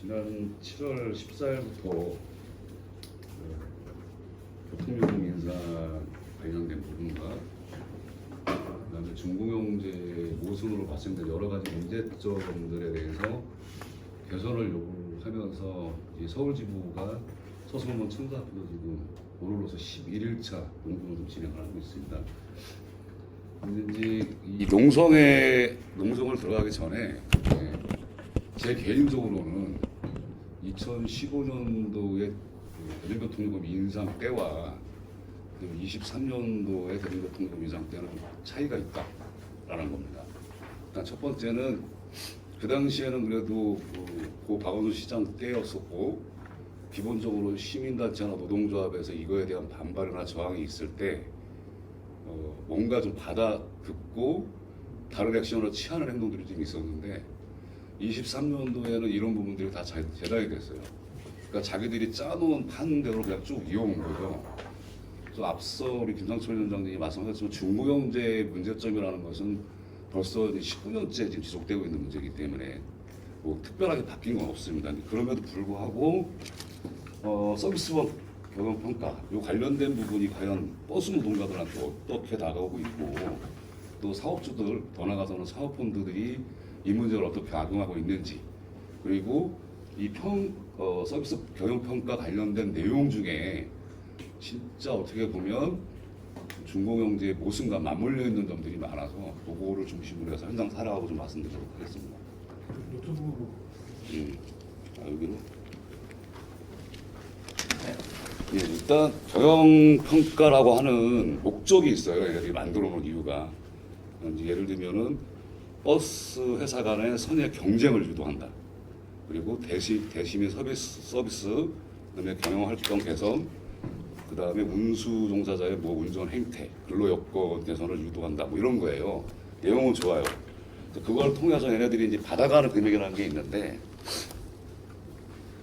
지난 7월 14일부터 교통요금 인상 관련된 부분과 그다음에 중공영제 모순으로 발생된 여러 가지 문제점들에 대해서 개선을 요구하면서 이 서울지부가 서소문 청사표도 지금 오늘로서 11일차 공동을 좀 진행을 하고 있습니다. 근데 이제 이 농성을 들어가기 전에 제 개인적으로는 2015년도에 대중교통요금 인상 때와 23년도에 대중교통요금 인상 때는 차이가 있다라는 겁니다. 일단 첫 번째는 그 당시에는 그래도 고 박원순 시장 때였었고 기본적으로 시민단체나 노동조합에서 이거에 대한 반발이나 저항이 있을 때 뭔가 좀 받아듣고 다른 액션을 취하는 행동들이 좀 있었는데 23년도에는 이런 부분들이 다 재단이 됐어요. 그러니까 자기들이 짜놓은 판대로 그냥 쭉 이어온 거죠. 그래서 앞서 우리 김상철 위원장님이 말씀하셨지만 중고경제의 문제점이라는 것은 벌써 19년째 지금 지속되고 있는 문제이기 때문에 뭐 특별하게 바뀐 건 없습니다. 그럼에도 불구하고 서비스업 경영평가 이 관련된 부분이 과연 버스 노동자들한테 어떻게 다가오고 있고 또 사업주들 더 나아가서는 사업펀드들이 이 문제를 어떻게 악용하고 있는지 그리고 이 서비스 경영평가 관련된 내용 중에 진짜 어떻게 보면 중공영제의 모순과 맞물려 있는 점들이 많아서 그거를 중심으로 해서 현장 살아가고 좀 말씀드리도록 하겠습니다. 노트북으로. 여기로. 예, 일단 경영평가라고 하는 목적이 있어요. 얘네들이 만들어 놓은 이유가. 예를 들면은 버스 회사 간의 선의 경쟁을 유도한다. 그리고 대시민 서비스, 그다음에 경영활동 개선, 그다음에 운수 종사자의 운전 행태, 근로 여건 개선을 유도한다. 이런 거예요. 내용은 좋아요. 그걸 통해서 얘네들이 이제 받아가는 금액이라는 게 있는데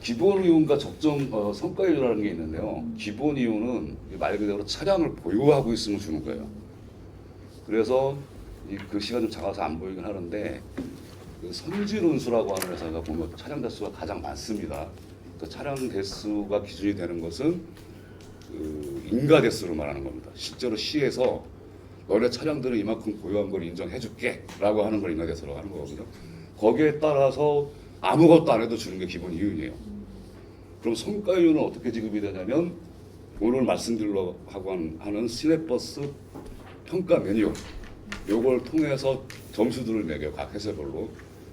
기본 이윤과 적정 성과 이윤이라는 게 있는데요. 기본 이윤은 말 그대로 차량을 보유하고 있으면 주는 거예요. 그래서 그 시간 좀 작아서 안 보이긴 하는데 그 선진운수라고 하는 회사가 보면 차량 대수가 가장 많습니다. 그 차량 대수가 기준이 되는 것은 그 인가 대수로 말하는 겁니다. 실제로 시에서 너네 차량들은 이만큼 보유한 걸 인정해줄게 라고 하는 걸 인가 대수라고 하는 거거든요. 거기에 따라서 아무것도 안 해도 주는 게 기본 이윤이에요. 그럼 성과 이윤은 어떻게 지급이 되냐면 오늘 말씀드리려고 하는 시내버스 평가 메뉴 요걸 통해서 점수들을 매겨요. 각 회사별로.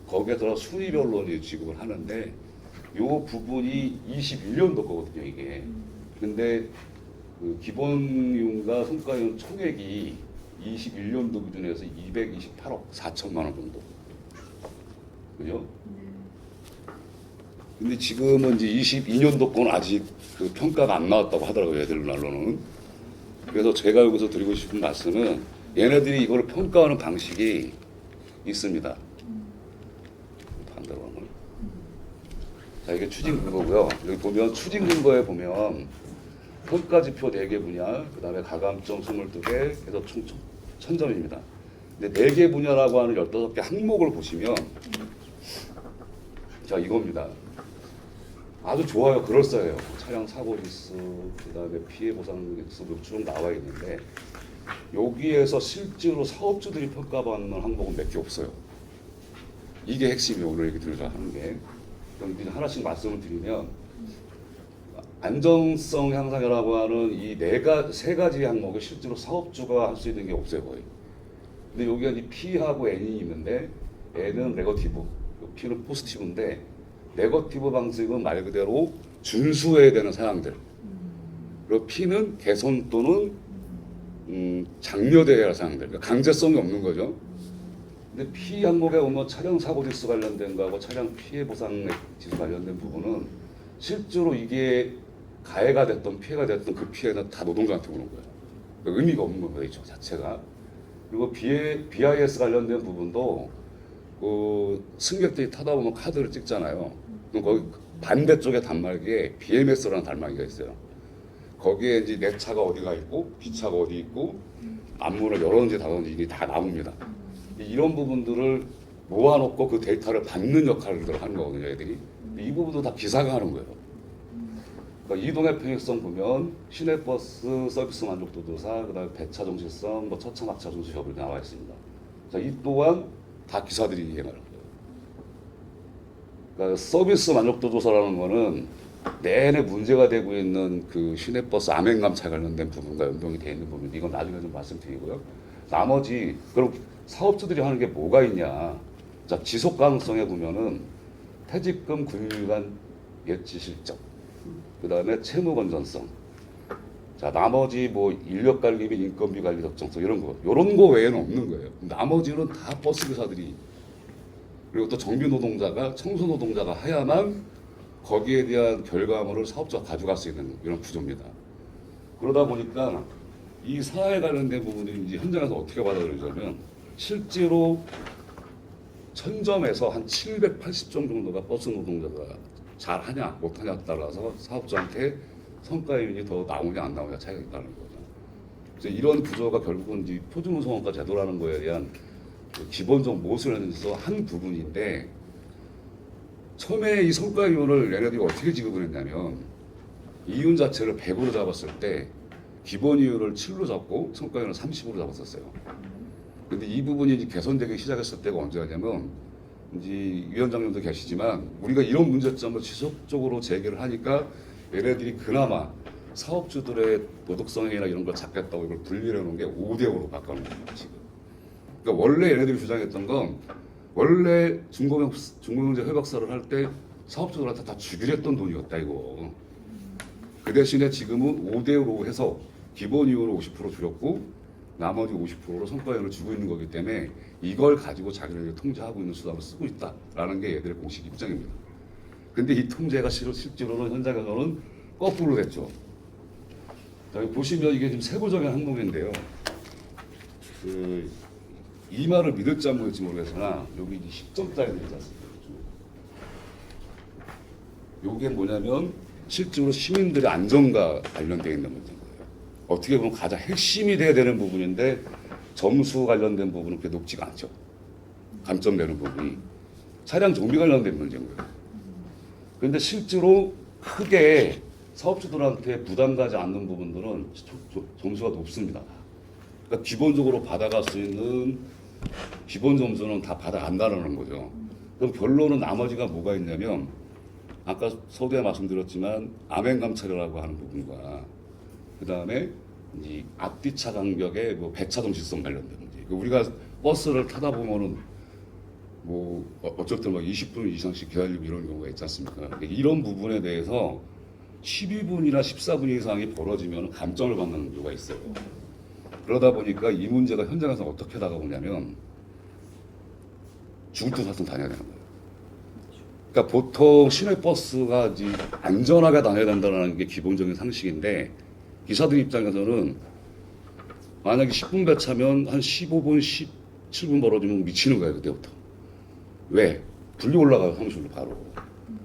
거기에 따라 순위별로 지급을 하는데 요 부분이 21년도 거거든요, 이게. 근데 그 기본이윤과 성과이윤 총액이 21년도 기준에서 228억 4천만 원 정도. 그죠? 근데 지금은 이제 22년도 건 아직 그 평가가 안 나왔다고 하더라고요, 얘들 말로는. 그래서 제가 여기서 드리고 싶은 말씀은 얘네들이 이걸 평가하는 방식이 있습니다. 반대로 하면. 자, 이게 추진 근거고요. 여기 보면 추진 근거에 보면 평가 지표 4개 분야, 그 다음에 가감점 22개, 해서 총 1000점입니다. 근데 4개 분야라고 하는 15개 항목을 보시면 자, 이겁니다. 아주 좋아요. 그럴싸해요. 차량 사고 리스, 그 다음에 피해 보상 리스 쭉 나와 있는데 여기에서 실제로 사업주들이 평가받는 항목은 몇 개 없어요. 이게 핵심이에요. 오늘 얘기 들으려 하는 게. 그럼 이제 하나씩 말씀을 드리면 안정성 향상이라고 하는 이 세 가지 항목을 실제로 사업주가 할 수 있는 게 없어요, 거의. 근데 여기가 이제 P하고 N이 있는데 N은 네거티브, P는 포지티브인데 네거티브 방식은 말 그대로 준수해야 되는 사항들. 그리고 P는 개선 또는 장려돼야 할 사항들. 그러니까 강제성이 없는 거죠. 근데 P 항목에 보면 차량 사고 지수 관련된 거하고 차량 피해 보상 지수 관련된 부분은 실제로 이게 가해가 됐던 피해가 됐던 그 피해는 다 노동자한테 오는 거예요. 그러니까 의미가 없는 거예요, 이 자체가. 그리고 BIS 관련된 부분도 그 승객들이 타다 보면 카드를 찍잖아요. 그럼 거기 반대쪽에 단말기에 BMS라는 단말기가 있어요. 거기에 이제 내 차가 어디가 있고 기차가 어디 있고 안문을 열었는지 닫았는지 이게 다 나옵니다. 이런 부분들을 모아놓고 그 데이터를 받는 역할을 하는 거거든요, 애들이. 이 부분도 다 기사가 하는 거예요. 그러니까 이동의 편의성 보면 시내버스 서비스 만족도 조사, 그다음에 배차 정시성, 뭐 첫차 막차 정시 협업이 나와 있습니다. 자, 이 또한 다 기사들이 이행하는 거예요. 그러니까 서비스 만족도 조사라는 거는 내내 문제가 되고 있는 그 시내버스 암행감차 관련된 부분과 연동이 되어 있는 부분, 이건 나중에 좀 말씀드리고요. 나머지 그럼 사업주들이 하는 게 뭐가 있냐? 자, 지속 가능성에 보면은 퇴직금 금융기관 예치 실적, 그 다음에 채무 건전성, 자 나머지 뭐 인력 관리 및 인건비 관리 적정성 이런 거 외에는 없는 거예요. 나머지는 다 버스 기사들이, 그리고 또 정비 노동자가 청소 노동자가 해야만 거기에 대한 결과물을 사업자가 가져갈 수 있는 이런 구조입니다. 그러다 보니까 이 사회에 관련된 부분들이 이제 현장에서 어떻게 받아들여지냐면 실제로 1000점에서 한 780점 정도가 버스 노동자가 잘하냐 못하냐에 따라서 사업자한테 성과율이 더 나오냐 안 나오냐 차이가 있다는 거죠. 그래서 이런 구조가 결국은 이제 표준노동성과 제도라는 거에 대한 기본적 모순에서 한 부분인데, 처음에 이 성과율을 얘네들이 어떻게 지급을 했냐면 이윤 자체를 100으로 잡았을 때 기본 이율을 7로 잡고 성과율은 30으로 잡았었어요. 근데 이 부분이 이제 개선되기 시작했을 때가 언제냐면 이제 위원장님도 계시지만 우리가 이런 문제점을 지속적으로 제기를 하니까 얘네들이 그나마 사업주들의 도덕성이나 이런 걸 잡겠다고 이걸 분리해 놓은 게 5대5로 바꿔놓은 거예요 지금. 그러니까 원래 얘네들이 주장했던 건 원래 중공영제 협약서를 할 때 사업주들한테 다 주기로 했던 돈이었다 이거. 그 대신에 지금은 5대5로 해서 기본 이율을 50% 줄였고 나머지 50%로 성과율을 주고 있는 거기 때문에 이걸 가지고 자기네들이 통제하고 있는 수단을 쓰고 있다라는 게 얘들의 공식 입장입니다. 근데 이 통제가 실제로는 현장에서는 거꾸로 됐죠. 자, 여기 보시면 이게 지금 세부적인 항목인데요. 이 말을 믿을지 안 믿을지 모르겠으나 여기 10점짜리 되지 않습니까? 요게 뭐냐면 실제로 시민들의 안전과 관련되어 있는 문제인 거예요. 어떻게 보면 가장 핵심이 돼야 되는 부분인데 점수 관련된 부분은 그렇게 높지가 않죠. 감점되는 부분이 차량 정비 관련된 문제인 거예요. 그런데 실제로 크게 사업주들한테 부담 가지 않는 부분들은 점수가 높습니다. 그러니까 기본적으로 받아갈 수 있는 기본 점수는 다 받아간다는 거죠. 그럼 결론은 나머지가 뭐가 있냐면 아까 서두에 말씀드렸지만 암행감차라고 하는 부분과 그 다음에 이 앞뒤차 간격의 뭐 배차 정시성 관련된 문제. 우리가 버스를 타다 보면은 뭐 어쨌든 막 20분 이상씩 기다리고 이런 경우가 있지 않습니까? 이런 부분에 대해서 12분이나 14분 이상이 벌어지면 감점을 받는 경우가 있어요. 그러다 보니까 이 문제가 현장에서 어떻게 다가오냐면 죽을 듯 살듯 다녀야 되는 거예요. 그러니까 보통 시내버스가 이제 안전하게 다녀야 된다는 게 기본적인 상식인데 기사들 입장에서는 만약에 10분 배차면 한 15분, 17분 벌어지면 미치는 거예요 그때부터. 왜? 불리 올라가요 사무실로 바로.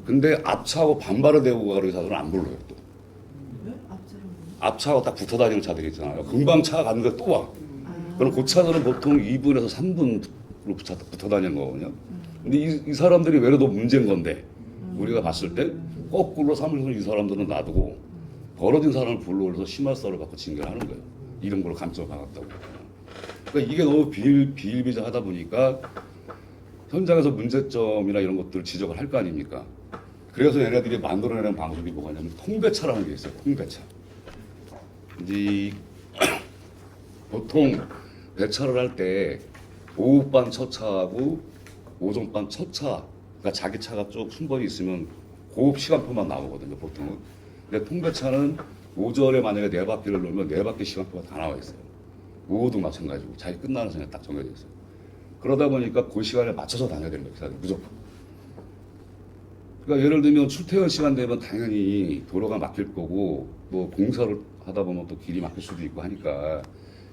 근데 앞차하고 반발을 대고 가는 차들은 안 불러요 또. 왜? 앞차하고 딱 붙어 다니는 차들이 있잖아요. 금방 차가 가는데 또 와. 그럼 그 차들은 보통 2분에서 3분으로 붙어 다니는 거거든요. 근데 이 사람들이 왜래도 문제인 건데 우리가 봤을 때 거꾸로 사무실에서 이 사람들은 놔두고 벌어진 사람을 불러올려서 심할서를 갖고 징계를 하는 거예요. 이런 걸로 감점을 받았다고. 그러니까 이게 너무 비일비재하다 보니까 현장에서 문제점이나 이런 것들을 지적을 할 거 아닙니까? 그래서 얘네들이 만들어내는 방식이 뭐냐면 통배차라는 게 있어요. 통배차. 이제 보통 배차를 할 때 오후반 첫 차하고 오전반 첫 차, 그러니까 자기 차가 쭉 순번이 있으면 고급 시간표만 나오거든요, 보통은. 근데 통배차는 오전에 만약에 4바퀴를 놓으면 4바퀴 시간표가 다 나와 있어요. 오후도 마찬가지고 자기 끝나는 시간에 딱 정해져 있어요. 그러다 보니까 그 시간에 맞춰서 다녀야 되는 거예요, 무조건. 그러니까 예를 들면 출퇴근 시간 되면 당연히 도로가 막힐 거고 뭐 공사를 하다 보면 또 길이 막힐 수도 있고 하니까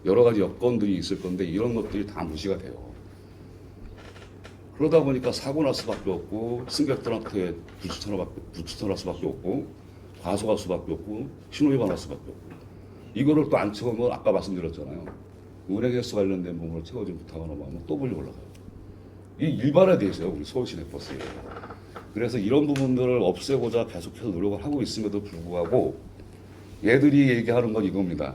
여러 가지 여건들이 있을 건데 이런 것들이 다 무시가 돼요. 그러다 보니까 사고 날 수밖에 없고 승객들한테 부추천할 수밖에 없고 과속할 수밖에 없고 신호위반할 수밖에 없고 이거를 또 안 채우면 아까 말씀드렸잖아요. 운행 횟수 관련된 부분을 채워주지 못하거나 하면 또 불려 올라가요. 이 일반화돼 있어요 우리 서울 시내버스에. 그래서 이런 부분들을 없애고자 계속해서 노력을 하고 있음에도 불구하고 얘들이 얘기하는 건 이겁니다.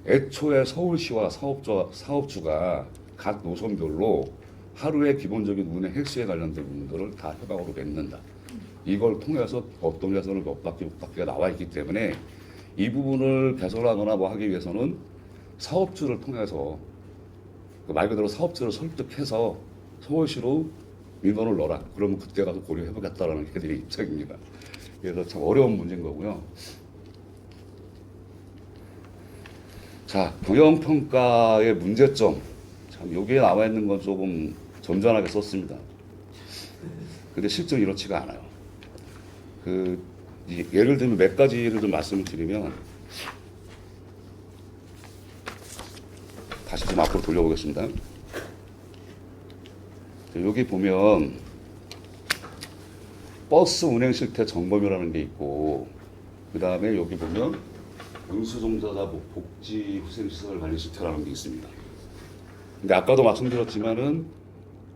애초에 서울시와 사업주가 각 노선별로 하루의 기본적인 운행 횟수에 관련된 부분들을 다 협약으로 맺는다. 이걸 통해서 어떤 개선을 몇 바퀴가 나와 있기 때문에 이 부분을 개선하거나 뭐 하기 위해서는 사업주를 통해서 말 그대로 사업주를 설득해서 서울시로 민원을 넣어라. 그러면 그때 가서 고려해보겠다라는 게 그들의 입장입니다. 그래서 참 어려운 문제인 거고요. 자, 경영평가의 문제점. 참 여기에 나와 있는 건 조금 점잖하게 썼습니다. 근데 실제로 이렇지가 않아요. 예를 들면 몇 가지를 좀 말씀을 드리면 다시 좀 앞으로 돌려보겠습니다. 여기 보면 버스 운행 실태 점검이라는 게 있고 그 다음에 여기 보면 운수종사자 복지 후생시설 관리 실태라는 게 있습니다. 근데 아까도 말씀드렸지만은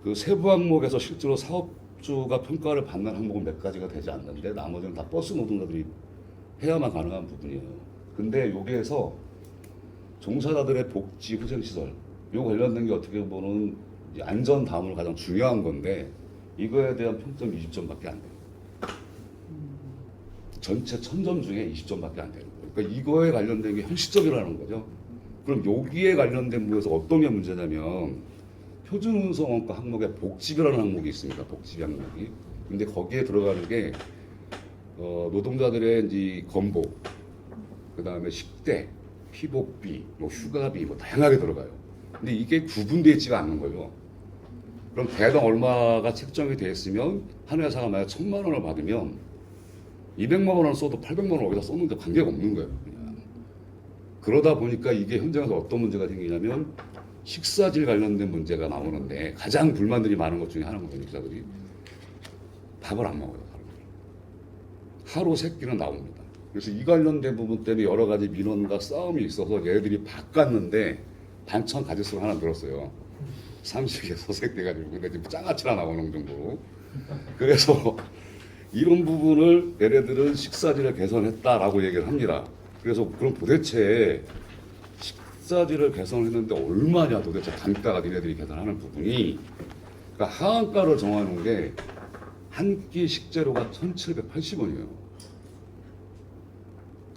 그 세부 항목에서 실제로 사업주가 평가를 받는 항목은 몇 가지가 되지 않는데 나머지는 다 버스 노동자들이 해야만 가능한 부분이에요. 근데 여기에서 종사자들의 복지 후생시설 요 관련된 게 어떻게 보면 안전 다음으로 가장 중요한 건데 이거에 대한 평점 20점밖에 안 돼요. 전체 1000점 중에 20점밖에 안 되는 거예요. 그러니까 이거에 관련된 게 현실적이라는 거죠. 그럼 여기에 관련된 부분에서 어떤 게 문제냐면 표준운송원가 항목에 복지비라는 항목이 있습니다. 복지비 항목이. 근데 거기에 들어가는 게 노동자들의 이제 건보, 그 다음에 식대, 피복비, 뭐 휴가비, 뭐 다양하게 들어가요. 근데 이게 구분되어 있지가 않는 거예요. 그럼 대당 얼마가 책정이 되어 있으면 한 회사가 만약 1000만 원을 받으면 200만 원을 써도 800만 원 어디다 썼는데 관계가 없는 거예요. 그냥. 그러다 보니까 이게 현장에서 어떤 문제가 생기냐면 식사질 관련된 문제가 나오는데 가장 불만들이 많은 것 중에 하나가 노동자들이 밥을 안 먹어요. 하루 3끼는 나옵니다. 그래서 이 관련된 부분 때문에 여러 가지 민원과 싸움이 있어서 얘들이 바꿨는데 반찬 가짓수가 하나 늘었어요. 30개 서색돼가지고 근데 지금 장아찌나 나오는 정도로. 그래서 이런 부분을 얘네들은 식사질을 개선했다라고 얘기를 합니다. 그래서 그럼 도대체 식사질을 개선했는데 얼마냐 도대체 단가가 니네들이 계산하는 부분이. 그러니까 하한가를 정하는 게 한 끼 식재료가 1780원이에요.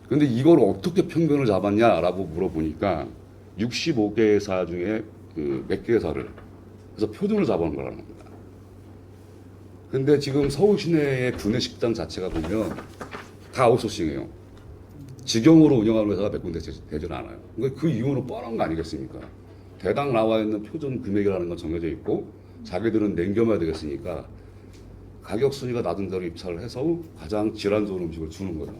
근데 이걸 어떻게 평균을 잡았냐라고 물어보니까 65개 회사 중에 몇 개 회사를 그래서 표준을 잡아놓은 거라는 겁니다. 근데 지금 서울 시내의 구내 식당 자체가 보면 다 아웃소싱이에요. 직영으로 운영하는 회사가 몇 군데 되지는 않아요. 그러니까 그 이유는 뻔한 거 아니겠습니까? 대당 나와 있는 표준 금액이라는 건 정해져 있고 자기들은 냉겨놔야 되겠으니까 가격 순위가 낮은 데로 입찰을 해서 가장 질환 좋은 음식을 주는 거예요.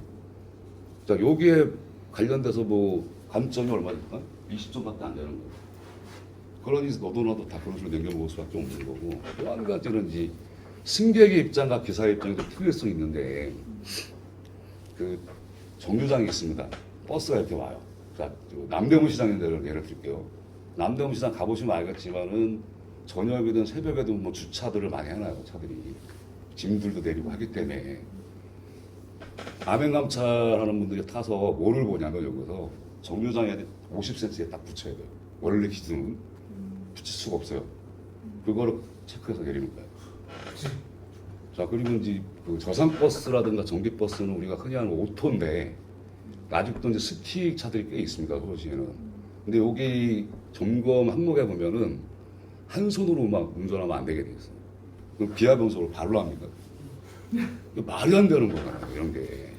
자, 여기에 관련돼서 뭐 감점이 얼마입니까? 20점밖에 안 되는 거예요. 그러니 너도 나도 다 그런 식으로 남겨먹을 수밖에 없는 거고. 또 한 가지는 이제 승객의 입장과 기사의 입장이 좀 틀릴 수 있는데 그 정류장이 있습니다. 버스가 이렇게 와요. 자, 남대문 시장인 데를 예를 들게요. 남대문 시장 가보시면 알겠지만은 저녁이든 새벽에든 뭐 주차들을 많이 해놔요. 차들이 짐들도 내리고 하기 때문에 암행감찰하는 분들이 타서 뭐를 보냐면 여기서 정류장에 50cm에 딱 붙여야 돼요. 원래 기준은 붙일 수가 없어요. 그거를 체크해서 내리는 거예요. 자, 그리고 이제 그 저상버스라든가 전기버스는 우리가 흔히 하는 오토인데 아직도 이제 스틱 차들이 꽤 있습니다. 서울시에는. 근데 여기 점검 항목에 보면은 한 손으로 막 운전하면 안 되게 돼 있어요. 그럼 비하변속을 발로 합니다. 말이 안 되는 거잖아요, 이런 게.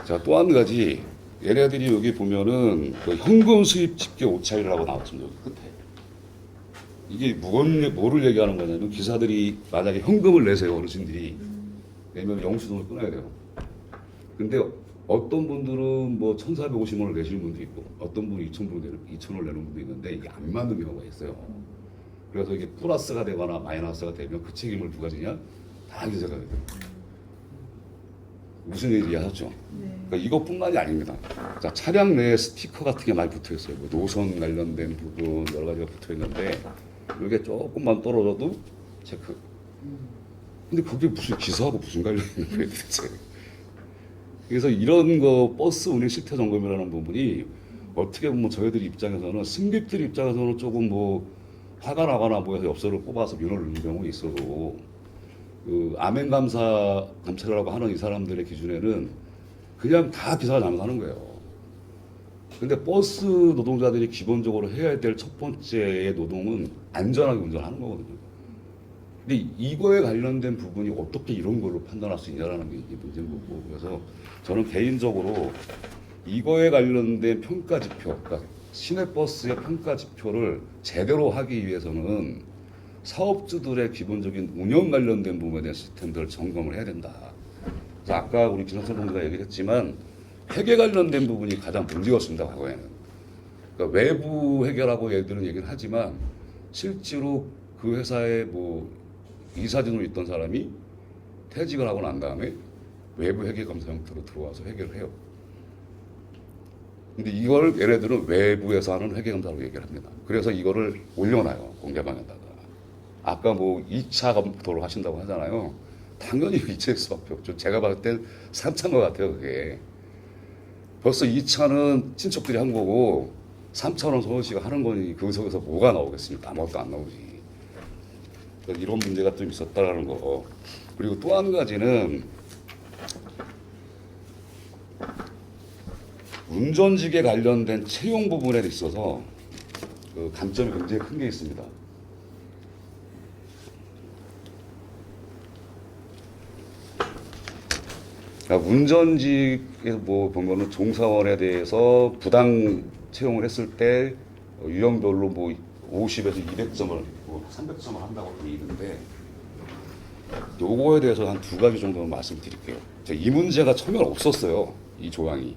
자, 또 한 가지 얘네들이 여기 보면은 그 현금 수입 집계 오차율이라고 나왔습니다. 여기 끝에. 이게 뭐를 얘기하는 거냐면 기사들이 만약에 현금을 내세요, 어르신들이 내면 영수증을 끊어야 돼요. 근데 어떤 분들은 뭐 1,450원을 내시는 분도 있고 어떤 분은 2,000원을 내는 분도 있는데 이게 안 맞는 경우가 있어요. 그래서 이게 플러스가 되거나 마이너스가 되면 그 책임을 누가 지냐? 다 기사가 돼요. 무슨 얘기 이해하셨죠? 네. 그러니까 이것뿐만이 아닙니다. 자, 차량 내에 스티커 같은 게 많이 붙어 있어요. 뭐 노선 관련된 부분 여러 가지가 붙어 있는데 이게 조금만 떨어져도 체크. 근데 그게 무슨 기사하고 무슨 관련이 있는 거예요 도대체. 그래서 이런 거 버스 운행 실태 점검이라는 부분이 어떻게 보면 저희들 입장에서는 승객들 입장에서는 조금 뭐 화가 나거나 뭐 해서 엽서를 뽑아서 민원을 넣는 경우가 있어도 그 암행 감찰이라고 하는 이 사람들의 기준에는 그냥 다 기사를 잘못하는 거예요. 근데 버스 노동자들이 기본적으로 해야 될 첫 번째의 노동은 안전하게 운전하는 거거든요. 근데 이거에 관련된 부분이 어떻게 이런 걸로 판단할 수 있냐라는 게 이게 문제인 거고, 그래서 저는 개인적으로 이거에 관련된 평가 지표, 그러니까 시내버스의 평가 지표를 제대로 하기 위해서는 사업주들의 기본적인 운영 관련된 부분에 대한 시스템들을 점검을 해야 된다. 그래서 아까 우리 김성철 동지가 얘기했지만 회계 관련된 부분이 가장 문제였습니다, 과거에는. 그러니까 외부 회계라고 얘들은 얘기를 하지만 실제로 그 회사에 뭐 이사진으로 있던 사람이 퇴직을 하고 난 다음에 외부 회계 검사 형태로 들어와서 회계를 해요. 근데 이걸 얘네들은 외부에서 하는 회계 검사라고 얘기를 합니다. 그래서 이거를 올려놔요, 공개방에다가. 아까 뭐 2차 검토를 하신다고 하잖아요. 당연히 2차일 수밖에 없죠. 제가 봤을 땐 3차인 것 같아요, 그게. 벌써 2차는 친척들이 한 거고 3차는 서울시가 하는 거니 그 속에서 뭐가 나오겠습니까? 아무것도 안 나오지. 이런 문제가 좀 있었다라는 거. 그리고 또 한 가지는 운전직에 관련된 채용 부분에 있어서 그 감점이 굉장히 큰 게 있습니다. 그러니까 운전직에 뭐 보면은 종사원에 대해서 부당 채용을 했을 때 유형별로 뭐 50에서 200점을 뭐 300점을 한다고 돼 있는데 요거에 대해서 한 두 가지 정도만 말씀드릴게요. 이 문제가 처음엔 없었어요. 이 조항이.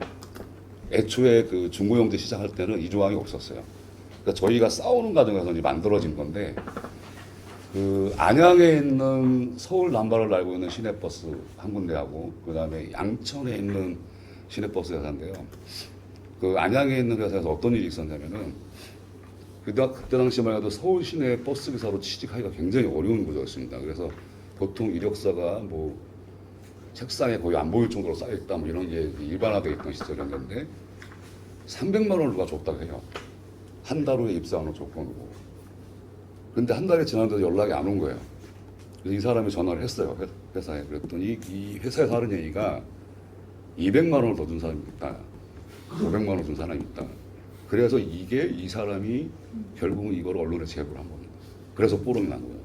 애초에 그 중고용제 시작할 때는 이 조항이 없었어요. 그러니까 저희가 싸우는 과정에서 이제 만들어진 건데 그 안양에 있는 서울 남발을 달고 있는 시내버스 한 군데하고 그다음에 양천에 있는 시내버스 회사인데요. 그 안양에 있는 회사에서 어떤 일이 있었냐면은 그때 당시만 해도 서울 시내 버스 기사로 취직하기가 굉장히 어려운 구조였습니다. 그래서 보통 이력서가 뭐 책상에 거의 안 보일 정도로 쌓여있다 뭐 이런 게 일반화되어 있던 시절이었는데 300만 원을 누가 줬다고 해요. 한 달 후에 입사하는 조건으로. 근데 한 달이 지났는데도 연락이 안 온 거예요. 그래서 이 사람이 전화를 했어요, 회사에. 그랬더니 이 회사에서 하는 얘기가 200만 원을 더 준 사람이 있다. 500만 원 준 사람이 있다. 그래서 이게 이 사람이 결국은 이걸 언론에 제보를 한 겁니다. 그래서 뽀록이 난 거예요.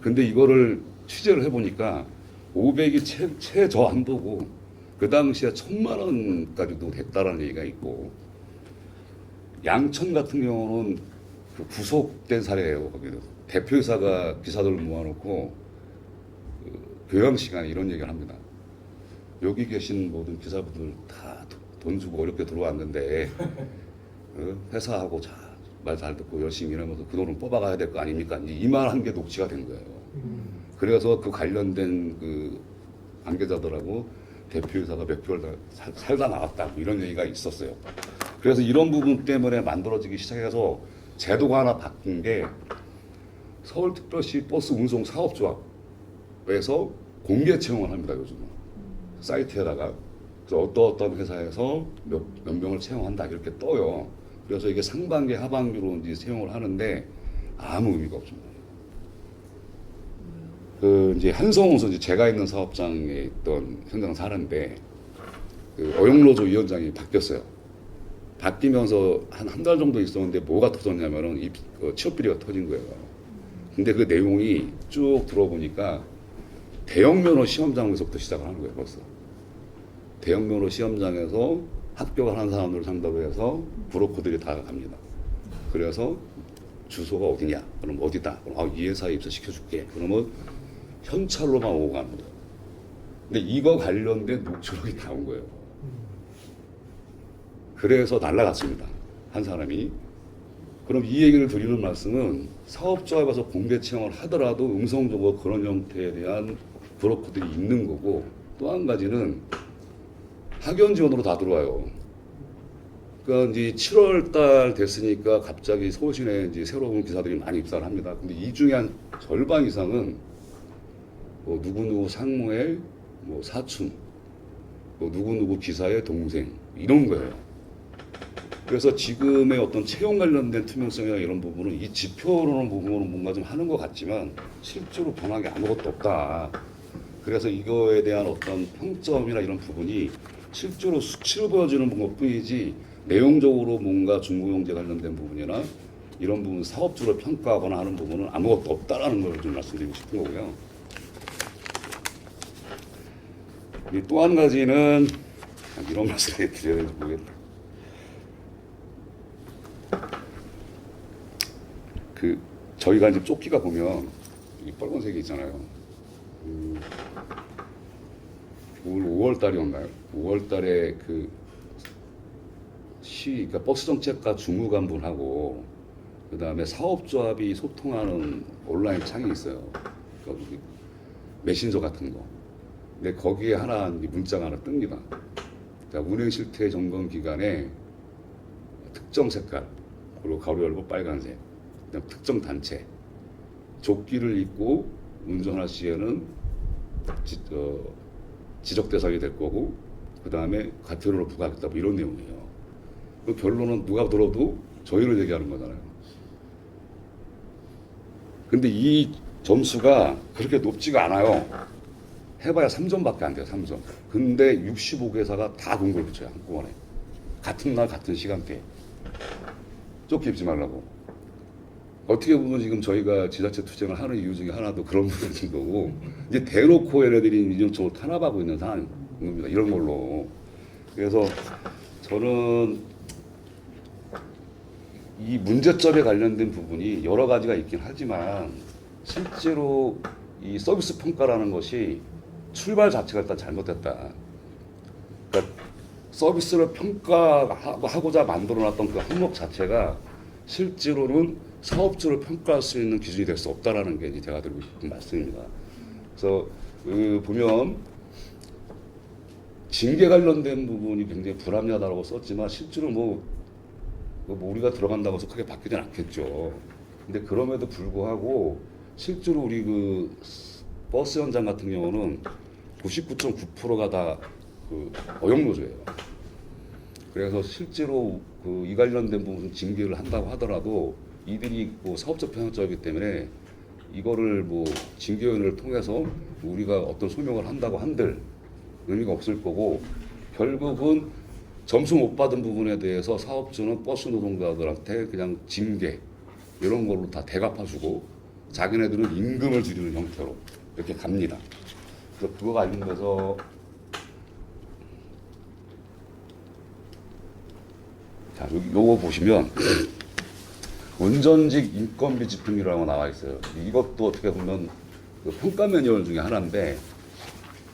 근데 이거를 취재를 해보니까 500이 최저한도고 그 당시에 1000만 원까지도 됐다라는 얘기가 있고 양천 같은 경우는 그 구속된 사례예요. 거기는 대표이사가 기사들을 모아놓고 그 교양 시간에 이런 얘기를 합니다. 여기 계신 모든 기사분들 다 돈 주고 어렵게 들어왔는데 회사하고 말 잘 듣고 열심히 일하면서 그 돈은 뽑아가야 될 거 아닙니까? 이 말 한 게 녹취가 된 거예요. 그래서 그 관련된 그 관계자들하고 대표이사가 몇 개월 살다 나왔다 뭐 이런 얘기가 있었어요. 그래서 이런 부분 때문에 만들어지기 시작해서 제도가 하나 바뀐 게 서울특별시 버스 운송 사업조합에서 공개 채용을 합니다. 요즘은 사이트에다가. 그래서 어떤 회사에서 몇 명을 채용한다 이렇게 떠요. 그래서 이게 상반기 하반기로 이제 채용을 하는데 아무 의미가 없습니다. 그 이제 한성호서 이제 제가 있는 사업장에 있던 현장 사는데 그 어영로조 위원장이 바뀌었어요. 바뀌면서 한 달 정도 있었는데 뭐가 터졌냐면은 이 취업 비리가 터진 거예요. 근데 그 내용이 쭉 들어보니까 대형 면허 시험장에서부터 시작을 하는 거예요, 벌써. 대형 면허 시험장에서 합격을 한 사람들을 상대로 해서 브로커들이 다 갑니다. 그래서 주소가 어디냐? 그럼 어디다? 그럼 이 회사에 입사시켜줄게. 그러면 현찰로만 오고 가는 거예요. 근데 이거 관련된 녹취록이 나온 거예요. 그래서 날라갔습니다. 한 사람이. 그럼 이 얘기를 드리는 말씀은 사업자에서 공개 채용을 하더라도 음성적으로 그런 형태에 대한 브로커들이 있는 거고 또 한 가지는 학연 지원으로 다 들어와요. 그러니까 이제 7월 달 됐으니까 갑자기 서울시내에 이제 새로운 기사들이 많이 입사를 합니다. 근데 이 중에 한 절반 이상은 누구누구 상무의 뭐 사촌, 누구누구 기사의 동생 이런 거예요. 그래서 지금의 어떤 채용 관련된 투명성이나 이런 부분은 이 지표로는 부분으로 뭔가 좀 하는 것 같지만 실제로 변한 게 아무것도 없다. 그래서 이거에 대한 어떤 평점이나 이런 부분이 실제로 수치를 보여주는 것뿐이지 내용적으로 뭔가 중고용제 관련된 부분이나 이런 부분 사업주를 평가하거나 하는 부분은 아무것도 없다라는 걸 좀 말씀드리고 싶은 거고요. 또 한 가지는 이런 말씀을 드려야 될지 모르겠다. 저희가 이제 조끼가 보면 이 빨간색이 있잖아요. 올 5월 달이었나요? 5월 달에 그러니까 버스 정책과 주무관분하고 그 다음에 사업조합이 소통하는 온라인 창이 있어요. 그러니까 메신저 같은 거. 근데 거기에 문자가 하나 뜹니다. 그러니까 운행 실태 점검 기간에 특정 색깔, 그리고 가로 열고 빨간색, 그다음 특정 단체, 조끼를 입고 운전할 시에는 지적 대상이 될 거고, 그 다음에 과태료를 부과하겠다, 뭐 이런 내용이에요. 그 결론은 누가 들어도 저희를 얘기하는 거잖아요. 근데 이 점수가 그렇게 높지가 않아요. 해봐야 3점밖에 안 돼요, 3점. 근데 65개사가 다 공고를 붙여요, 한꺼번에. 같은 날, 같은 시간대에. 쫓기 입지 말라고. 어떻게 보면 지금 저희가 지자체 투쟁을 하는 이유 중에 하나도 그런 부분인 거고, 이제 대놓고 얘네들이 이정적으로 탄압하고 있는 상황입니다. 이런 걸로. 그래서 저는 이 문제점에 관련된 부분이 여러 가지가 있긴 하지만 실제로 이 서비스 평가라는 것이 출발 자체가 일단 잘못됐다. 그러니까 서비스를 평가하고자 만들어놨던 그 항목 자체가 실제로는 사업주를 평가할 수 있는 기준이 될 수 없다라는 게 제가 드리고 싶은 말씀입니다. 그래서 보면 징계 관련된 부분이 굉장히 불합리하다고 썼지만 실제로 뭐 우리가 들어간다고 해서 크게 바뀌진 않겠죠. 근데 그럼에도 불구하고 실제로 우리 버스 현장 같은 경우는 99.9%가 다 어영노조예요. 그래서 실제로 이 관련된 부분 징계를 한다고 하더라도 이들이 사업적 편향적이기 때문에 이거를 징계위원회를 통해서 우리가 어떤 소명을 한다고 한들 의미가 없을 거고, 결국은 점수 못 받은 부분에 대해서 사업주는 버스 노동자들한테 그냥 징계 이런 걸로 다 대갚아주고 자기네들은 임금을 줄이는 형태로 이렇게 갑니다. 그래서 그거 관련돼서 자, 요거 보시면 운전직 인건비 지표라고 나와 있어요. 이것도 어떻게 보면 평가 매뉴얼 중에 하나인데,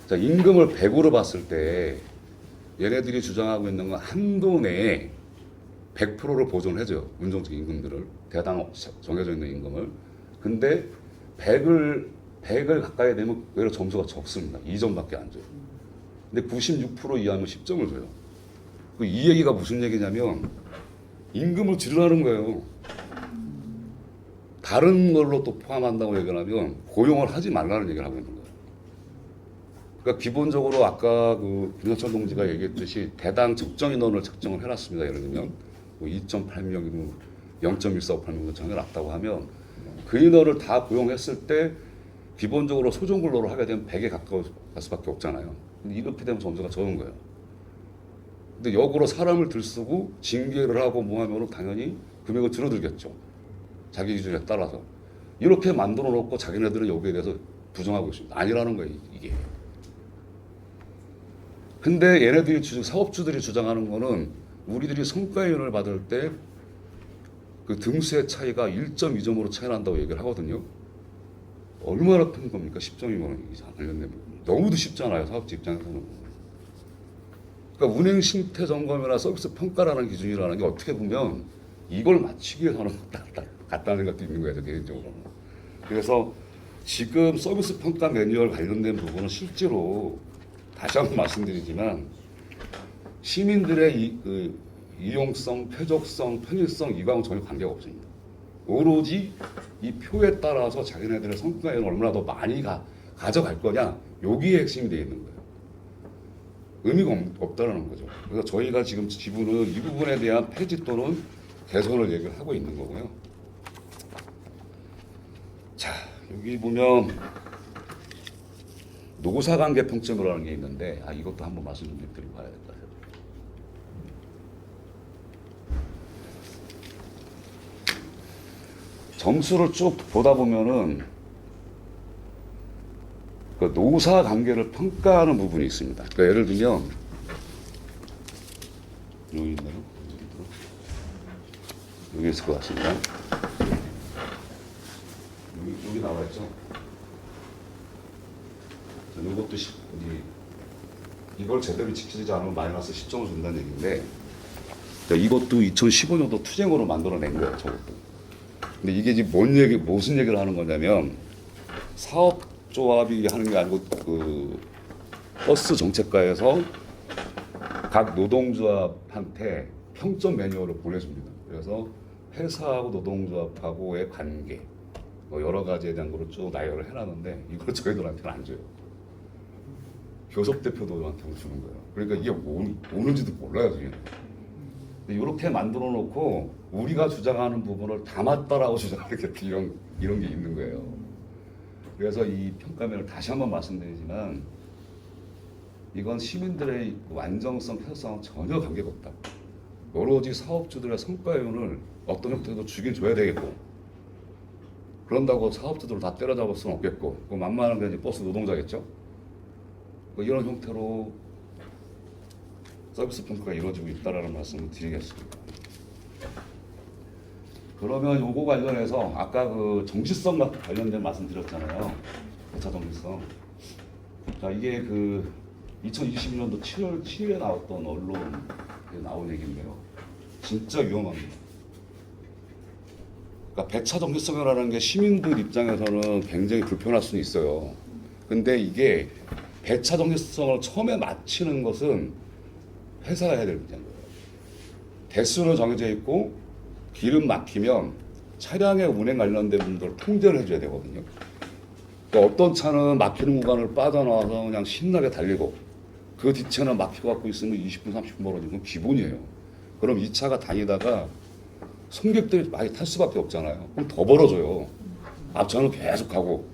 자, 임금을 100으로 봤을 때 얘네들이 주장하고 있는 건 한도 내에 100%를 보존해줘요. 운전직 임금들을. 대당 정해져 있는 임금을. 근데 100을 가까이 되면 외로 점수가 적습니다. 2점밖에 안 줘요. 근데 96% 이하면 10점을 줘요. 이 얘기가 무슨 얘기냐면 임금을 줄이라는 거예요. 다른 걸로 또 포함한다고 얘기를 하면 고용을 하지 말라는 얘기를 하고 있는 거예요. 그러니까 기본적으로 아까 김석천 동지가 얘기했듯이 대당 적정 인원을 책정을 해놨습니다. 예를 들면 2.8명이면 0.1458명 정해 놨다고 하면 그 인원을 다 고용했을 때 기본적으로 소정근로를 하게 되면 100에 가까울 수밖에 없잖아요. 근데 이렇게 되면 점수가 적은 거예요. 근데 역으로 사람을 들쓰고 징계를 하고 뭐 하면 당연히 금액은 줄어들겠죠. 자기 기준에 따라서. 이렇게 만들어 놓고 자기네들은 여기에 대해서 부정하고 있습니다. 아니라는 거예요, 이게. 근데 얘네들이 사업주들이 주장하는 거는 우리들이 성과인을 받을 때 그 등수의 차이가 1.2점으로 차이 난다고 얘기를 하거든요. 얼마나 큰 겁니까? 10점이면 관련된 부분. 너무도 쉽잖아요, 사업주 입장에서는. 그러니까 운행 실태 점검이나 서비스 평가라는 기준이라는 게 어떻게 보면 이걸 맞추기 위해서 하는 것 같다는 것도 있는 거예요, 개인적으로. 그래서 지금 서비스 평가 매뉴얼 관련된 부분은 실제로 다시 한번 말씀드리지만 시민들의 이용성, 표적성, 편의성 이거하고 전혀 관계가 없습니다. 오로지 이 표에 따라서 자기네들의 성과에는 얼마나 더 많이 가져갈 거냐 여기에 핵심이 되어 있는 거예요. 의미가 없다는 거죠. 그래서 저희가 지금 지분은 이 부분에 대한 폐지 또는 개선을 얘기를 하고 있는 거고요. 자, 여기 보면 노사관계 평점이라는 게 있는데 이것도 한번 말씀 좀 드리고 가야 될 것 같아요. 점수를 쭉 보다 보면은 그 노사 관계를 평가하는 부분이 있습니다. 그러니까 예를 들면 여기 있나요? 여기 있을 것 같습니다. 여기 나와 있죠. 이것도 이걸 제대로 지키지 않으면 마이너스 10점을 준다는 얘기인데 이것도 2015년도 투쟁으로 만들어낸 거예요. 저것도. 근데 이게 지금 무슨 얘기를 하는 거냐면 사업조합이 하는 게 아니고 그 버스 정책과에서 각 노동조합한테 평점 매뉴얼을 보내줍니다. 그래서 회사하고 노동조합하고의 관계 뭐 여러 가지에 대한 거를 쭉 나열을 해놨는데 이걸 저희들한테는 안 줘요. 교섭 대표들한테 주는 거예요. 그러니까 이게 오는지도 몰라요, 지금. 이렇게 만들어 놓고 우리가 주장하는 부분을 다 맞다라고 주장하겠다 이런 게 있는 거예요. 그래서 이 평가면을 다시 한번 말씀드리지만 이건 시민들의 완전성, 폐쇄성은 전혀 관계가 없다. 오로지 사업주들의 성과윤을 어떤 형태로 주긴 줘야 되겠고 그런다고 사업주들을 다 때려잡을 수는 없겠고 그 만만한 게 이제 버스 노동자겠죠. 뭐 이런 형태로 서비스 평가가 이루어지고 있다라는 말씀을 드리겠습니다. 그러면 요거 관련해서 아까 그 정시성과 관련된 말씀 드렸잖아요. 배차 정시성. 자, 이게 그 2022년도 7월 7일에 나왔던 언론에 나온 얘기인데요. 진짜 위험합니다. 그러니까 배차 정시성이라는 게 시민들 입장에서는 굉장히 불편할 수는 있어요. 근데 이게 배차 정시성을 처음에 맞추는 것은 회사가 해야 될 문제인 거예요. 대수는 정해져 있고 기름 막히면 차량의 운행 관련된 분들을 통제를 해줘야 되거든요. 그러니까 어떤 차는 막히는 구간을 빠져나와서 그냥 신나게 달리고 그 뒷차는 막히고 갖고 있으면 20분, 30분 멀어지는 건 기본이에요. 그럼 이 차가 다니다가 승객들이 많이 탈 수밖에 없잖아요. 그럼 더 벌어져요. 앞차는 계속 가고.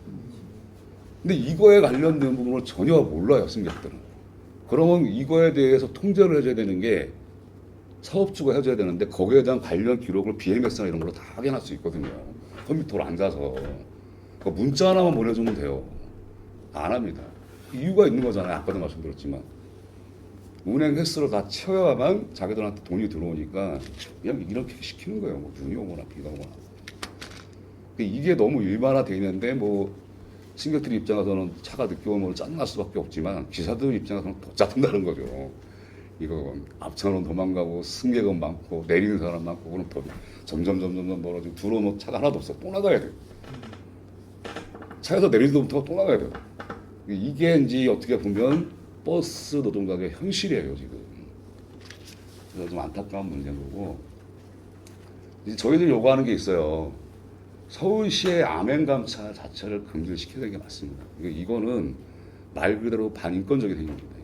근데 이거에 관련된 부분을 전혀 몰라요, 승객들은. 그러면 이거에 대해서 통제를 해줘야 되는 게 사업주가 해줘야 되는데 거기에 대한 관련 기록을 BMS나 이런 걸로 다 확인할 수 있거든요. 컴퓨터로 앉아서. 그러니까 문자 하나만 보내주면 돼요. 안 합니다. 이유가 있는 거잖아요. 아까도 말씀드렸지만. 운행 횟수를 다 채워야만 자기들한테 돈이 들어오니까 그냥 이렇게 시키는 거예요. 뭐 눈이 오거나 비가 오거나. 이게 너무 일반화되어 있는데 뭐 승객들 입장에서는 차가 늦게 오면 짜증날 수밖에 없지만 기사들 입장에서는 더 짜증나는 거죠. 이거 앞차는 도망가고 승객은 많고 내리는 사람 많고 그럼 더 점점 멀어지고 들어오면 차가 하나도 없어. 또 나가야 돼요. 차에서 내리지부터 또 나가야 돼요. 이게 이제 어떻게 보면 버스 노동자의 현실이에요 지금. 그래서 좀 안타까운 문제인 거고. 이제 저희들이 요구하는 게 있어요. 서울시의 암행감차 자체를 금지를 시켜야 되는 게 맞습니다. 이거는 말 그대로 반인권적인 행위입니다.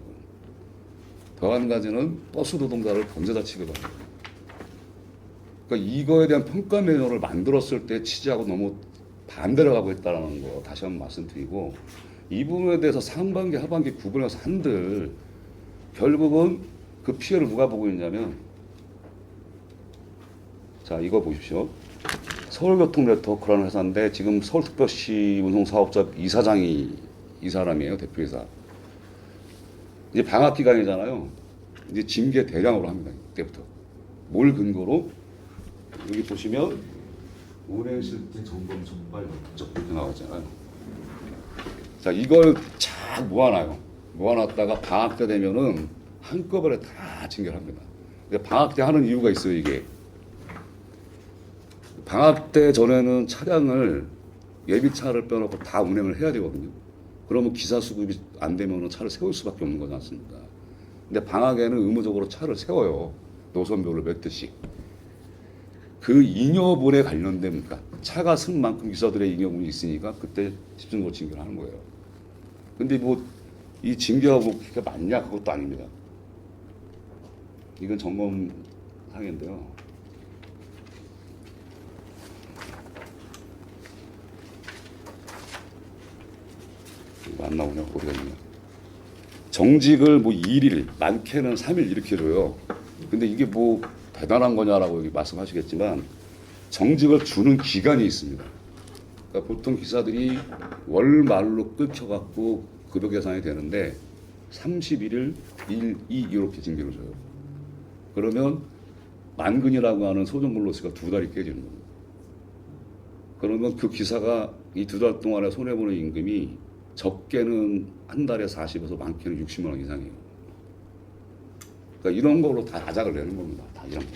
더 한 가지는 버스 노동자를 범죄자 취급합니다. 그러니까 이거에 대한 평가 매뉴얼을 만들었을 때 취지하고 너무 반대로 가고 있다는 거 다시 한번 말씀드리고 이 부분에 대해서 상반기, 하반기 구분해서 한들 결국은 그 피해를 누가 보고 있냐면 자 이거 보십시오. 서울교통네트워크라는 회사인데 지금 서울특별시 운송사업자 이사장이 이 사람이에요. 대표이사. 이제 방학 기간이잖아요. 이제 징계 대량으로 합니다. 이때부터. 뭘 근거로? 여기 보시면 운행실제 점검 적발 이렇게 나오잖아요. 자 이걸 쫙 모아놔요. 모아놨다가 방학 때 되면은 한꺼번에 다 징계를 합니다. 근데 방학 때 하는 이유가 있어요. 이게 방학 때 전에는 차량을 예비차를 빼놓고 다 운행을 해야 되거든요. 그러면 기사 수급이 안 되면 차를 세울 수밖에 없는 거지 않습니까? 근데 방학에는 의무적으로 차를 세워요. 노선별로 몇 대씩. 그 잉여분에 관련된, 그러니까 차가 쓴 만큼 기사들의 잉여분이 있으니까 그때 집중적으로 징계를 하는 거예요. 근데 뭐 이 징계하고 그게 맞냐? 그것도 아닙니다. 이건 점검 사항인데요. 이거 안 나오냐? 어디가 있냐? 정직을 뭐 1일, 많게는 3일 이렇게 줘요. 근데 이게 뭐 대단한 거냐라고 여기 말씀하시겠지만 정직을 주는 기간이 있습니다. 그러니까 보통 기사들이 월말로 끊겨갖고 급여 계산이 되는데 31일, 1, 2 이렇게 징계를 줘요. 그러면 만근이라고 하는 소정근로수가 2달이 깨지는 겁니다. 그러면 그 기사가 이 2달 동안에 손해보는 임금이 적게는 한 달에 40에서 많게는 60만 원 이상이에요. 그러니까 이런 걸로 다 아작을 내는 겁니다. 다 이런 거.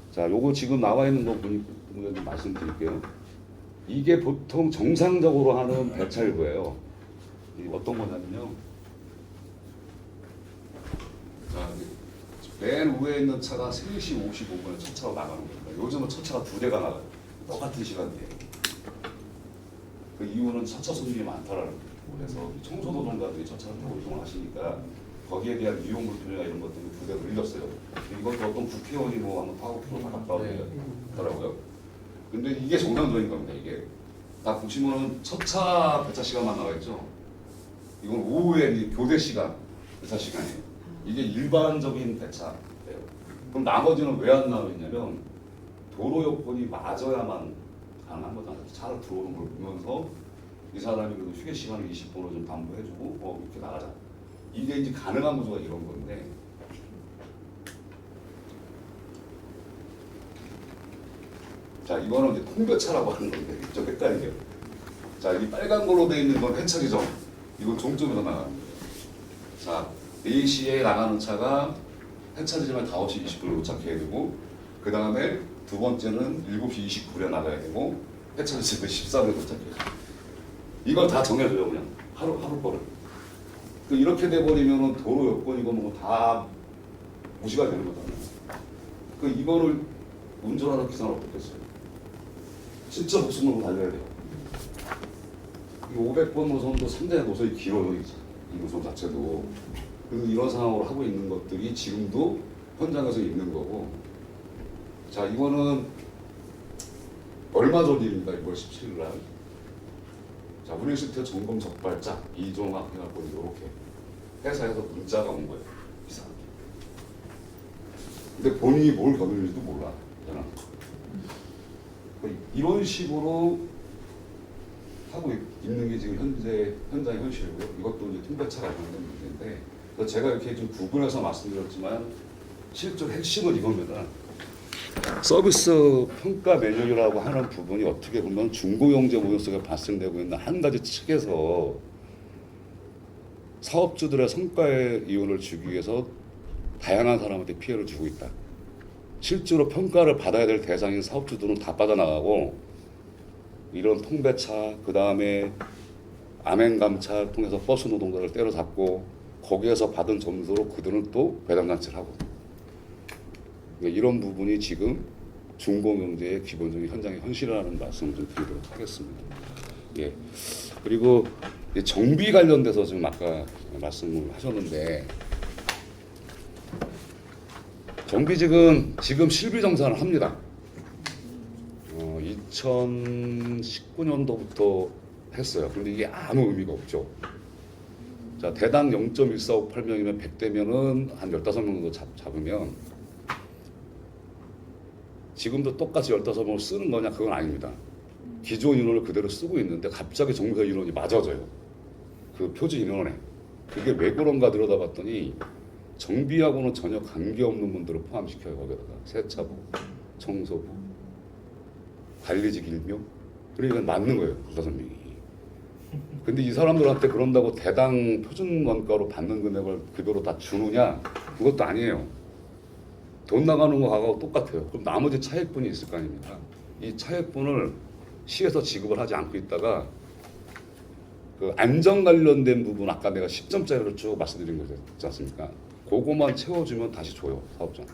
자, 요거 지금 나와 있는 거 보니까 말씀드릴게요. 이게 보통 정상적으로 하는 배차일보예요. 어떤 거냐면요. 자, 맨 위에 있는 차가 3시 55분에 첫 차로 나가는 겁니다. 요즘은 첫 차가 2대가 나가요. 똑같은 시간대에. 그 이유는 첫 차 손님이 많다라는 거예요. 그래서 청소노동가들이 첫 차를 타고 이동을 하시니까 거기에 대한 위험 불편이나 이런 것 때문에 2대가 늘렸어요. 이것도 어떤 국회의원이 뭐 한번 타고 프로가 갔다더라고요. 근데 이게 정상적인 겁니다. 이게 다 보시면은 첫 차 배차 시간만 나와 있죠. 이건 오후에 교대 시간 배차 시간이에요. 이게 일반적인 배차예요. 그럼 나머지는 왜 안 나와 있냐면 도로 여건이 맞아야만 가능한 거잖아요. 차를 들어오는 걸 보면서 이 사람이 그래도 휴게 시간을 20분으로 좀 담보해주고 이렇게 나가자. 이게 이제 가능한 구조가 이런 건데. 자, 이거는 이제 통배차라고 하는 건데 좀 헷갈리게요. 자, 이 빨간 걸로 되어 있는 건 회차 지점. 이건 종점에서 나가는 거예요. 자, 4시에 나가는 차가 회차 지점에 5시 20분에 도착해야 되고, 그 다음에 두 번째는 7시 29분에 나가야 되고, 회차 지점에 14분에 도착해야 돼요. 이걸 다 정해줘요, 그냥. 하루 거를. 이렇게 돼버리면은 도로 여건이고 뭐 다 무시가 되는 거잖아요. 이거를 운전하는 기사는 어떻겠어요? 진짜 목숨을 달려야 돼요. 이 500번 노선도 상당히 노선이 길어요. 이 노선 자체도. 그래서 이런 상황으로 하고 있는 것들이 지금도 현장에서 있는 거고. 자, 이거는 얼마 전 일입니다. 6월 17일 날. 자, 운행시스템 점검 적발자 이종학 해갖고 이렇게 회사에서 문자가 온 거예요. 기사. 근데 본인이 뭘 겪는지도 몰라. 이런 식으로 하고 있는 게 지금 현장의 현실이고요. 이것도 이제 통배차가 관련된 문제인데, 그래서 제가 이렇게 좀 구분해서 말씀드렸지만 실제 핵심은 이겁니다. 서비스 평가 매뉴얼이라고 하는 부분이 어떻게 보면 중고용제 모욕성에 발생되고 있는 한 가지 측에서 사업주들의 성과의 이윤을 주기 위해서 다양한 사람한테 피해를 주고 있다. 실제로 평가를 받아야 될 대상인 사업주들은 다 빠져나가고 이런 통배차, 그 다음에 암행감차 통해서 버스 노동자를 때려잡고 거기에서 받은 점수로 그들은 또 배당장치를 하고, 이런 부분이 지금 중고경제의 기본적인 현장의 현실이라는 말씀을 좀 드리도록 하겠습니다. 예. 그리고 정비 관련돼서 지금 아까 말씀을 하셨는데, 정비직은 지금 실비 정산을 합니다. 2019년도부터 했어요. 근데 이게 아무 의미가 없죠. 자, 대당 0.1458명이면 100대면은 한 15명 정도 잡으면 지금도 똑같이 15명을 쓰는 거냐? 그건 아닙니다. 기존 인원을 그대로 쓰고 있는데 갑자기 정비사 인원이 맞아져요. 그 표준 인원에. 그게 왜 그런가 들여다봤더니 정비하고는 전혀 관계없는 분들을 포함시켜요. 거기다가 세차부, 청소부, 관리직 1명. 그러니까 맞는 거예요. 15명이. 근데 이 사람들한테 그런다고 대당 표준 원가로 받는 금액을 그대로 다 주느냐? 그것도 아니에요. 돈 나가는 거하고 똑같아요. 그럼 나머지 차액분이 있을 거 아닙니까? 이 차액분을 시에서 지급을 하지 않고 있다가 그 안전 관련된 부분, 아까 내가 10점짜리로 쭉 말씀드린 거 있지 않습니까? 그거만 채워주면 다시 줘요, 사업자한테.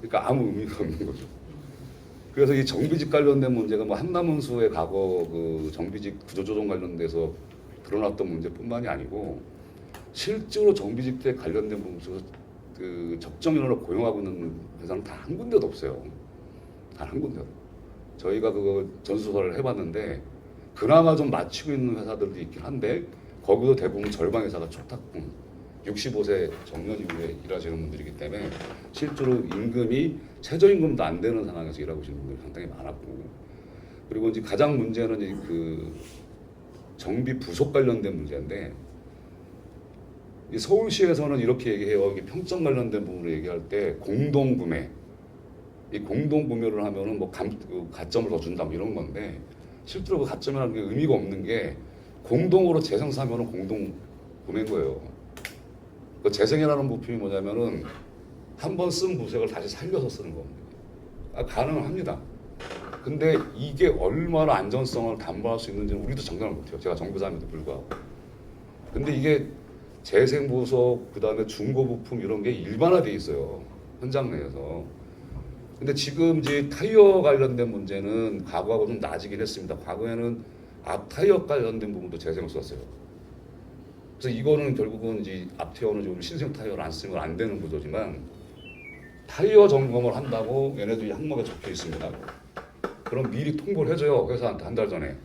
그러니까 아무 의미가 없는 거죠. 그래서 이 정비직 관련된 문제가 뭐 한남은수의 과거 그 정비직 구조조정 관련돼서 드러났던 문제뿐만이 아니고 실제로 정비직대 관련된 부분에서 그 적정 인원을 고용하고 있는 회사는 단 한 군데도 없어요. 단 한 군데도. 저희가 그거 전수조사를 해봤는데 그나마 좀 맞추고 있는 회사들도 있긴 한데 거기도 대부분 절반 회사가 초탁분 65세 정년 이후에 일하시는 분들이기 때문에 실제로 임금이 최저임금도 안 되는 상황에서 일하고 계시는 분들이 상당히 많았고, 그리고 이제 가장 문제는 이제 그 정비 부속 관련된 문제인데 이 서울시에서는 이렇게 얘기해요. 이게 평점 관련된 부분을 얘기할 때 공동구매, 이 공동구매를 하면은 뭐 가점을 더 준다 뭐 이런 건데 실제로 그 가점이라는 게 의미가 없는 게 공동으로 재생사면은 공동구매인 거예요. 그 재생이라는 부품이 뭐냐면은 한 번 쓴 부색을 다시 살려서 쓰는 겁니다. 가능합니다. 근데 이게 얼마나 안전성을 담보할 수 있는지는 우리도 장담을 못해요. 제가 정비사임에도 불구하고. 근데 이게 재생부속 그다음에 중고부품 이런 게 일반화돼 있어요. 현장 내에서. 근데 지금 이제 타이어 관련된 문제는 과거하고 좀 나아지긴 했습니다. 과거에는 앞 타이어 관련된 부분도 재생을 썼어요. 그래서 이거는 결국은 이제 앞 타이어는 지금 신생 타이어를 안 쓰면 안 되는 구조지만 타이어 점검을 한다고 얘네들이 항목에 적혀 있습니다. 그럼 미리 통보를 해줘요. 회사한테 한 달 전에.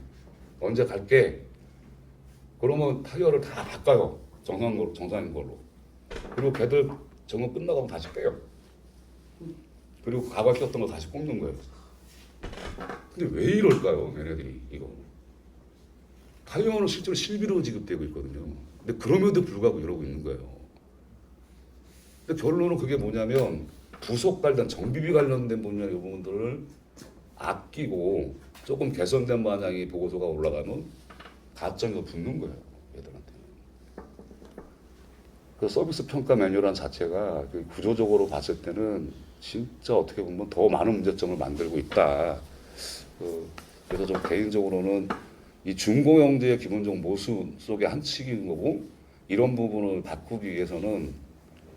언제 갈게. 그러면 타이어를 다 바꿔요. 정상인 걸로. 그리고 걔들 점검 끝나고 다시 빼요. 그리고 과거에 꼈던 거 다시 뽑는 거예요. 근데 왜 이럴까요? 얘네들이 이거. 타이어는 실제로 실비로 지급되고 있거든요. 근데 그럼에도 불구하고 이러고 있는 거예요. 근데 결론은 그게 뭐냐면 부속 관련, 정비비 관련된 분야 이 부분들을 아끼고 조금 개선된 마냥이 보고서가 올라가면 가점이 더 붙는 거예요. 얘들한테. 그 서비스 평가 매뉴얼 자체가 그 구조적으로 봤을 때는 진짜 어떻게 보면 더 많은 문제점을 만들고 있다. 그래서 좀 개인적으로는 이 중고용제의 기본적 모습 속의 한 축인 거고 이런 부분을 바꾸기 위해서는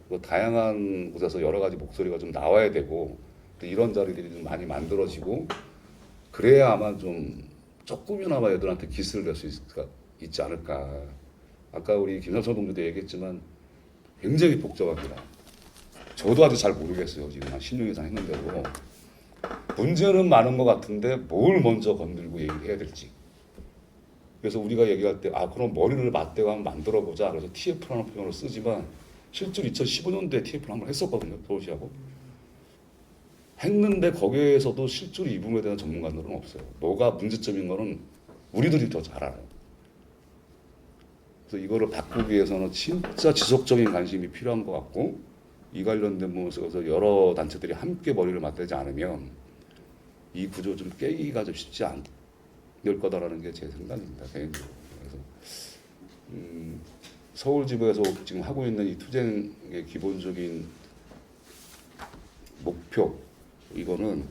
그 다양한 곳에서 여러 가지 목소리가 좀 나와야 되고 이런 자리들이 좀 많이 만들어지고 그래야 아마 좀 조금이나마 애들한테 기스를 낼 수 있지 않을까. 아까 우리 김삼선 동지도 얘기했지만 굉장히 복잡합니다. 저도 아직 잘 모르겠어요. 지금 한 10년 이상 했는데도 문제는 많은 것 같은데 뭘 먼저 건들고 얘기해야 될지. 그래서 우리가 얘기할 때 그럼 머리를 맞대고 한번 만들어보자. 그래서 TF라는 표현을 쓰지만 실제로 2015년도에 TF를 한번 했었거든요. 서울시하고. 했는데 거기에서도 실제로 이 부분에 대한 전문가들은 없어요. 뭐가 문제점인 거는 우리들이 더 잘 알아요. 그래서 이거를 바꾸기 위해서는 진짜 지속적인 관심이 필요한 것 같고 이 관련된 부분에서 여러 단체들이 함께 머리를 맞대지 않으면 이 구조 좀 깨기가 좀 쉽지 않을 거다라는 게 제 생각입니다. 개인적으로. 그래서 서울지부에서 지금 하고 있는 이 투쟁의 기본적인 목표 이거는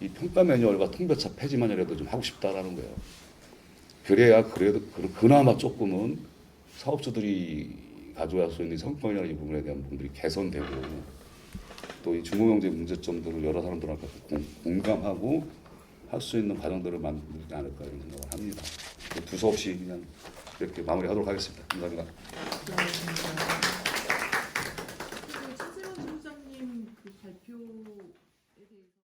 이 평가 매뉴얼과 통배차 폐지만이라도 좀 하고 싶다라는 거예요. 그래야 그래도 그나마 조금은 사업주들이 가져갈 수 있는 성과이나 이 부분에 대한 부분들이 개선되고 또 이 중고경제 문제점들을 여러 사람들한테 공감하고 할 수 있는 과정들을 만들지 않을까 이런 생각을 합니다. 두서없이 그냥 이렇게 마무리하도록 하겠습니다. 감사합니다.